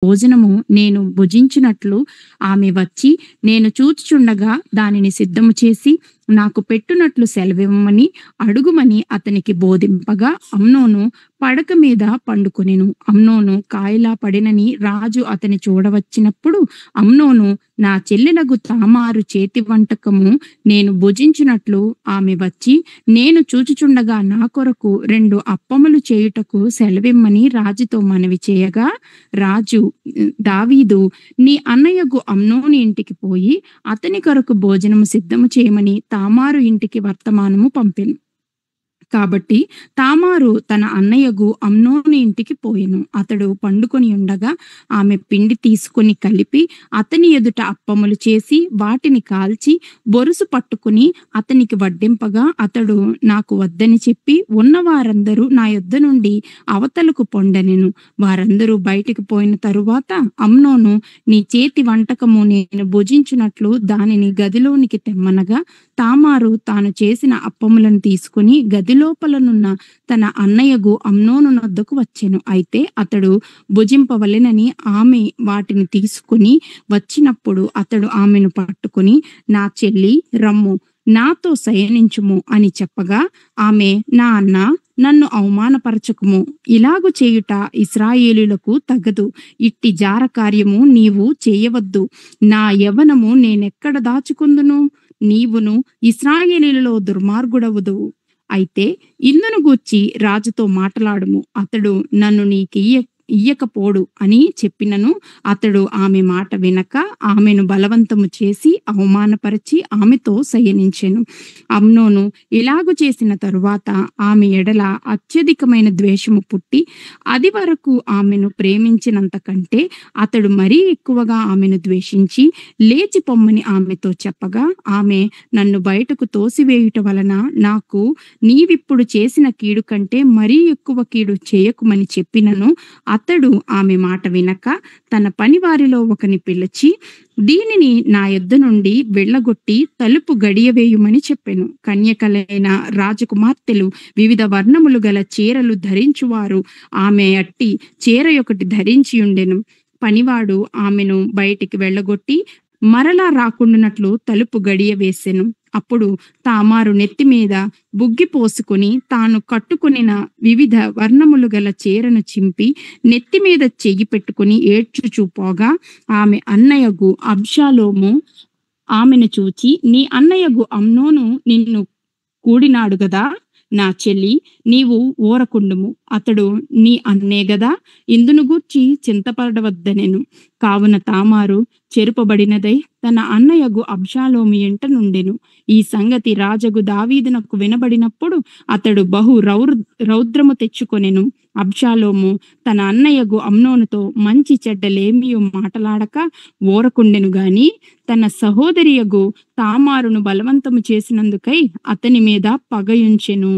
భోజనము నేను భుజించినట్లు ఆమె వచ్చి నేను చూచుచుండగా దానిని సిద్ధము చేసి నాకు పెట్టునట్లు సెలవివ్వమని అడుగుమని అతనికి బోధింపగా అమ్నోను పడక మీద పండుకొనెను. అమ్నోను కాయలా పడినని రాజు అతని చూడవచ్చినప్పుడు అమ్నోను నా చెల్లెలగు తామారు చేతి వంటకము నేను భుజించినట్లు ఆమె వచ్చి నేను చూచుచుండగా నా కొరకు 2 అప్పములు చేయుటకు సెలవిమ్మని రాజుతో మనవి చేయగా రాజు దావీదు నీ అన్నయ్యగు అమ్నోను ఇంటికి పోయి అతని కొరకు భోజనము సిద్ధము చేయమని తామారు ఇంటికి వర్తమానము పంపెను. కాబట్టి తామారు తన అన్నయ్యగు అమ్నోను ఇంటికి పోయెను. అతడు పండుకొని ఉండగా ఆమె పిండి తీసుకొని కలిపి అతని ఎదుట అప్పములు చేసి వాటిని కాల్చి బొరుసు పట్టుకుని అతనికి వడ్డింపగా అతడు నాకు వద్దని చెప్పి ఉన్నవారందరూ నా యొద్ద నుండి అవతలకు పొండెనెను. వారందరూ బయటికి పోయిన తరువాత అమ్నోను నీ చేతి వంటకము నేను భుజించున్నట్లు దానిని గదిలోనికి తెమ్మనగా తామారు తాను చేసిన అప్పములను తీసుకుని గది లోపలనున్న తన అన్నయ్యగు అమ్నోను నొద్దకు వచ్చెను. అయితే అతడు భుజింపవలెనని ఆమె వాటిని తీసుకుని వచ్చినప్పుడు అతడు ఆమెను పట్టుకుని నా చెల్లి రమ్ము నాతో శయనించుము అని చెప్పగా ఆమె నా అన్న నన్ను అవమానపరచకుము ఇలాగు చేయుట ఇశ్రాయేలీయులకు తగదు ఇట్టి జార కార్యము నీవు చేయవద్దు నా యవ్వనము నేనెక్కడ దాచుకుందును నీవును ఇశ్రాయేలీయులలో దుర్మార్గుడవుదువు అయితే ఇందును గూర్చి రాజుతో మాటలాడుము అతడు నన్ను ఇయ్యకపోడు అని చెప్పినను అతడు ఆమె మాట వినక ఆమెను బలవంతము చేసి అవమానపరిచి ఆమెతో శయనించెను. అమ్నోను ఇలాగు చేసిన తరువాత ఆమె ఎడల అత్యధికమైన ద్వేషము పుట్టి అది వరకు ఆమెను ప్రేమించినంత కంటే అతడు మరీ ఎక్కువగా ఆమెను ద్వేషించి లేచి పొమ్మని ఆమెతో చెప్పగా ఆమె నన్ను బయటకు తోసివేయుట వలన నాకు నీవిప్పుడు చేసిన కీడు కంటే మరీ ఎక్కువ కీడు చేయకుమని చెప్పినను అతడు ఆమె మాట వినక తన పనివారిలో ఒకని పిలిచి దీనిని నా యొద్ద నుండి వెళ్ళగొట్టి తలుపు గడియవేయుమని చెప్పెను. కన్యకలైన రాజకుమార్తెలు వివిధ వర్ణములు గల చీరలు ధరించువారు ఆమె అట్టి చీర ఒకటి ధరించి ఉండెను. పనివాడు ఆమెను బయటికి వెళ్ళగొట్టి మరలా రాకుండానట్లు తలుపు గడియ వేసెను. అప్పుడు తామారు నెత్తి మీద బుగ్గి పోసుకుని తాను కట్టుకొనిన వివిధ వర్ణములు గల చీరను చింపి నెత్తి మీద చెయ్యి పెట్టుకుని ఏడ్చుచూపోగా ఆమె అన్నయ్యగు అబ్షాలోము ఆమెను చూచి నీ అన్నయ్యగు అమ్నోను నిన్ను కూడినాడు గదా నా చెల్లి నీవు ఊరకుండుము అతడు నీ అన్నే గదా ఇందును గూర్చి చింతపడవద్దనెను. కావున తామారు చెరుపబడినదై తన అన్నయ్యగు అబ్షాలోము ఎంట నుండెను. ఈ సంగతి రాజగు దావీదునకు వినబడినప్పుడు అతడు బహు రౌద్రము తెచ్చుకొనెను. అబ్షాలోము తన అన్నయ్యగు అమ్నోనుతో మంచి చెడ్డలేమియో మాటలాడక ఊరకుండెను గాని తన సహోదరియగు తామారును బలవంతము చేసినందుకై అతని మీద పగయుంచెను.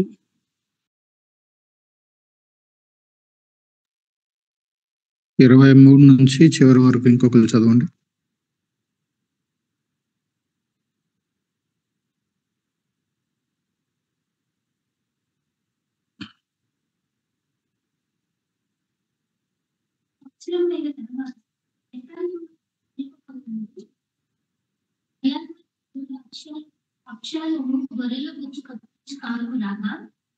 23 నుంచి చివరి వరకు ఇంకొకరు చదవండి. అబ్షాలోము గొర్రెల గుచ్చు కత్తించి కాలము రాగా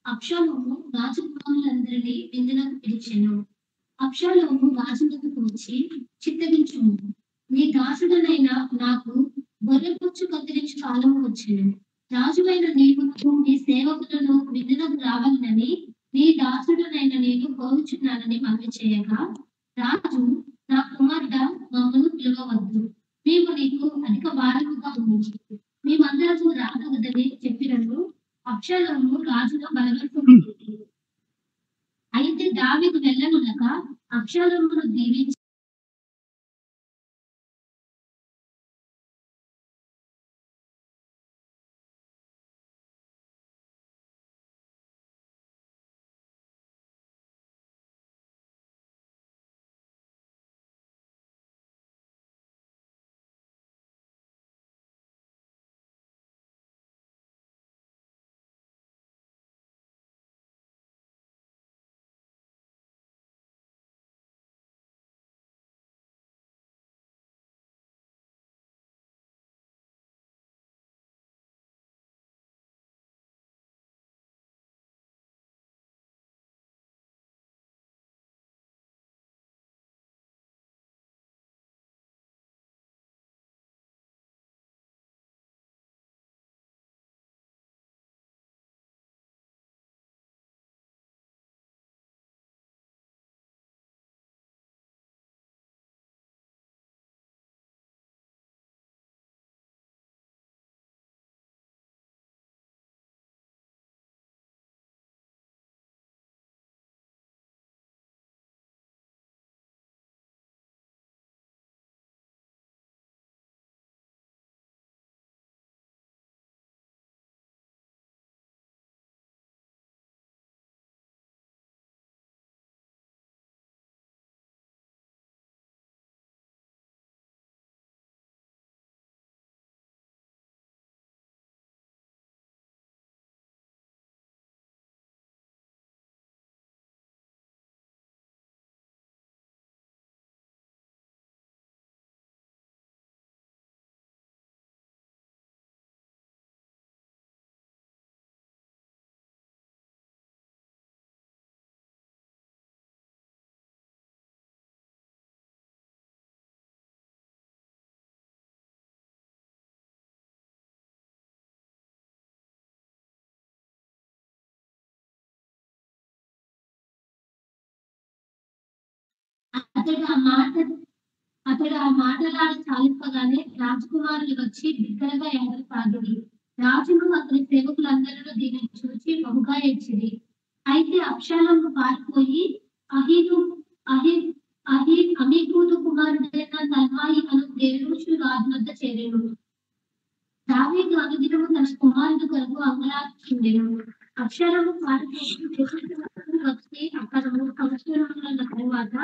అబ్షాలోము రాజకుమారులందరినీ విందునకు పిలిచెను. అబ్షాలోము రాజు వద్దకు వచ్చి చిత్తగించుము నీ దాసుడనైన నాకు గొర్రె గుచ్చు కత్తిరించు కాలము వచ్చెను. రాజువైన నీవును నీ సేవకులను విందునకు రావాలని నీ దాసుడనైన నేను కోరుచున్నానని మనవి చేయగా రాజు నా కుమారుడ మమ్మను పిలవవద్దు మేము నీకు అధిక భారముగా ఉంది మేమందరము రాగవద్దని చెప్పినట్లు అబ్షాలోము రాజును బలవంతం అయితే దావీదు వెళ్ళనులక అబ్షాలోమును దీవించి అతడు ఆ మాట అతడు ఆ మాటలాడి చాలింపగానే రాజకుమారులు వచ్చి బిగ్గరగా ఏడవసాగిరి. రాజును అతని సేవకులందరూ దీనిని చూచి బహుగా ఏడ్చిరి. అయితే అబ్షాలోము పారిపోయి అహీను అహీ అహీ అమీహూదు కుమారుడైన తల్మాయి అను గెషూరు రాజు వద్ద చేరెను. దావీదు అనుదినము తన కుమారుడు కొరకు అంగలార్చుచుండెను. అబ్షాలోము పారిపోయి గెషూరు వచ్చి అక్కడ 3 సంవత్సరముల తరువాత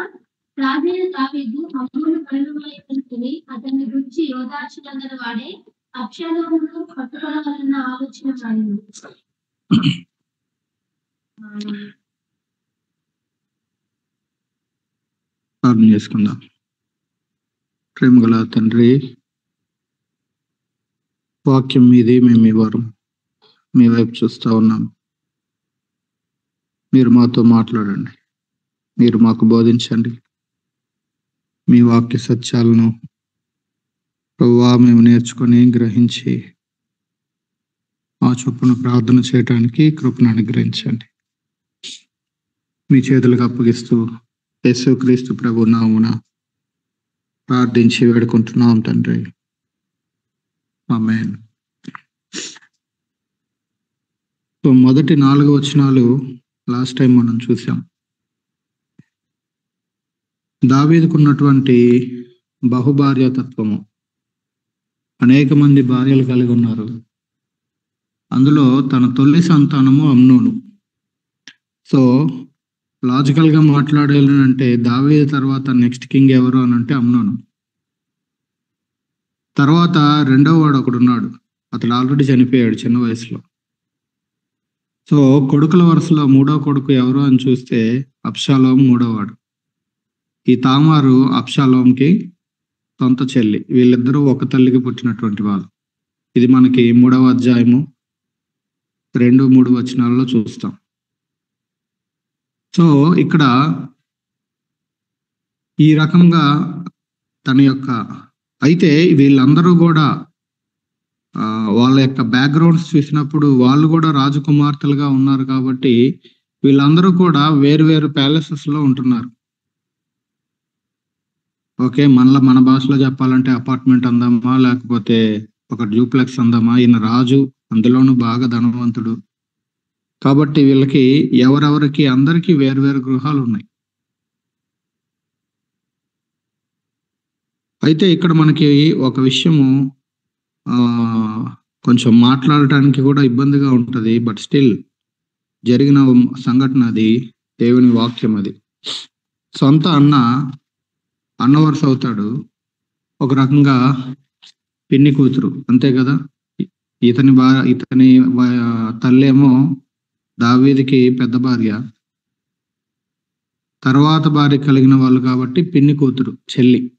రాజైన దావీదు అమ్నోను పరిణయమనుకుని అతన్ని గురించి యోధార్చునందన వాడే అబ్షాలోమును పట్టుకొనవలన్న ఆలోచన పడెను. ప్రార్థన చేసుకుందాం. ప్రేమగల తండ్రి, వాక్యం మీది, మేము ఈ వారం మీ వైపు చూస్తూ ఉన్నాం. మీరు మాతో మాట్లాడండి, మీరు మాకు బోధించండి. మీ వాక్య సత్యాలను ప్రభువా మేము నేర్చుకొని గ్రహించి ఆ చొప్పున ప్రార్థన చేయడానికి కృపను అనుగ్రహించండి. మీ చేతులకు అప్పగిస్తూ యేసుక్రీస్తు ప్రభు నామమున ప్రార్థించి వేడుకుంటున్నాం తండ్రి, ఆమేన్. సో మొదటి 4 వచనాలు లాస్ట్ టైం మనం చూసాం. దావీదుకున్నటువంటి బహుభార్యాతత్వము, అనేక మంది భార్యలు కలిగి ఉన్నారు. అందులో తన తొలి సంతానము అమ్నోను. సో లాజికల్ గా మాట్లాడాలంటే దావీదు తర్వాత నెక్స్ట్ కింగ్ ఎవరు అని అంటే అమ్నోను. తర్వాత రెండవ వాడు ఒకడున్నాడు, అతడు ఆల్రెడీ చనిపోయాడు చిన్న వయసులో. సో కొడుకుల వరుసలో 3వ కొడుకు ఎవరు అని చూస్తే అబ్షాలోము 3వ వాడు. ఈ తామారు అబ్షాలోంకి సొంత చెల్లి. వీళ్ళిద్దరూ ఒక తల్లికి పుట్టినటువంటి వాళ్ళు. ఇది మనకి 3వ అధ్యాయము 2-3 వచనాలలో చూస్తాం. సో ఇక్కడ ఈ రకంగా తన యొక్క, అయితే వీళ్ళందరూ కూడా వాళ్ళ యొక్క బ్యాక్గ్రౌండ్స్ చూసినప్పుడు వాళ్ళు కూడా రాజకుమార్తెలుగా ఉన్నారు కాబట్టి వీళ్ళందరూ కూడా వేరు వేరు ప్యాలెసెస్ లో ఉంటున్నారు. ఓకే, మన భాషలో చెప్పాలంటే అపార్ట్మెంట్ అందామా, లేకపోతే ఒక డ్యూప్లెక్స్ అందామా. ఈయన రాజు, అందులోనూ బాగా ధనవంతుడు కాబట్టి వీళ్ళకి ఎవరెవరికి అందరికీ వేరు గృహాలు ఉన్నాయి. అయితే ఇక్కడ మనకి ఒక విషయము కొంచెం మాట్లాడటానికి కూడా ఇబ్బందిగా ఉంటుంది. బట్ స్టిల్ జరిగిన సంఘటన అది, దేవుని వాక్యం అది. సొంత అన్న వరుస అవుతాడు, ఒక రకంగా పిన్ని కూతురు, అంతే కదా. ఇతని తల్లేమో దావీదుకి పెద్ద భార్య, తర్వాత భార్య కలిగిన వాళ్ళు కాబట్టి పిన్ని కూతురు, చెల్లి.